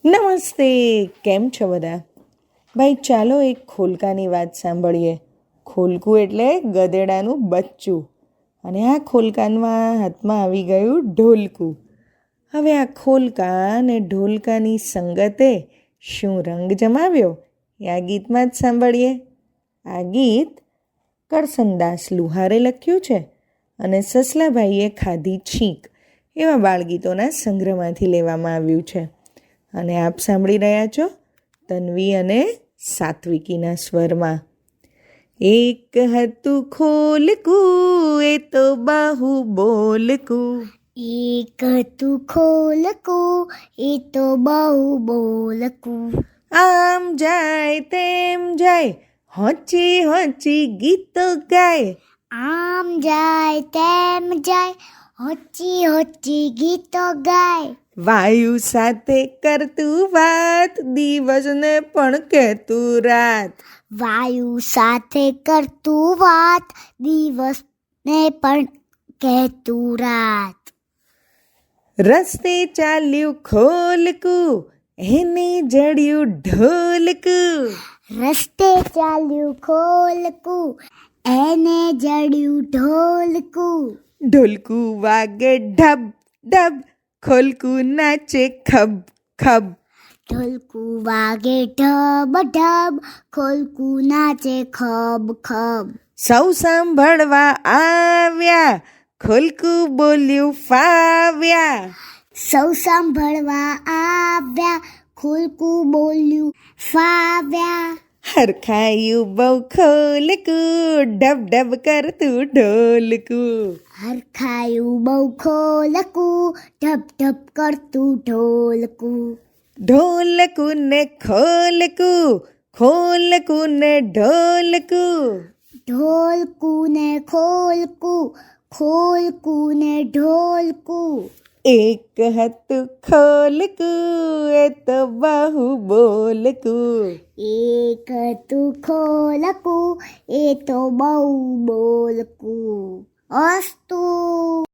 નમસ્તે, કેમ છો બધા? ભાઈ ચાલો એક ખોલકાની વાત સાંભળીએ. ખોલકું એટલે ગધેડાનું બચ્ચું, અને આ ખોલકાના હાથમાં આવી ગયું ઢોલકું. હવે આ ખોલકા અને ઢોલકાની સંગતે શું રંગ જમાવ્યો એ આ ગીતમાં જ સાંભળીએ. આ ગીત કરસનદાસ લુહારે લખ્યું છે અને સસલાભાઈએ ખાધી છીંક એવા બાળગીતોના સંગ્રહમાંથી લેવામાં આવ્યું છે. અને આપ સાંભળી રહ્યા છો તન્વી અને સાત્વિકીના સ્વરમાં. એક હતું ખોલકું, એ તો બાહુ બોલકું. એક હતું ખોલકું, એ તો બહુ બોલકું. આમ જાય તેમ જાય, હોંચી હોંચી ગીતો ગાય. આમ જાય તેમ જાય, હોચી હોચી ગીતો ગાય. વાયુ સાથે કરતું વાત, દિવસને પણ કહેતું રાત. વાયુ સાથે કરતું વાત, દિવસને પણ કહેતું રાત. રસ્તે ચાલ્યું ખોલકું, એને જડ્યું ઢોલકું. રસ્તે ચાલ્યું ખોલકું, એને જડ્યું ઢોલકું. ઢોલકું વાગે ઢબ ઢબ, ખોલકું નાચે ખબ ખબ. ઢોલકું વાગે ઢબ ઢબ, ખોલકું નાચે ખબ ખબ. સૌ સાંભળવા આવ્યા, ખોલકું બોલ્યું ફાવ્યા. સૌ સાંભળવા આવ્યા, ખોલકું બોલ્યું ફાવ્યા. હરખાયું બહુ ખોલકું, ડબ ડબ કરતું ઢોલકું. હરખાયું બહુ ખોલકું, ઢબ ઢબ કરતું ઢોલકું. ઢોલકું ને ખોલકું, ખોલકું ને ઢોલકું. ઢોલકું ને ખોલકું, ખોલકું ને ઢોલકું. એક હતું ખોલકું, એ તો બહુ બોલકું. એક હતું ખોલકું, એ તો બહુ બોલકું.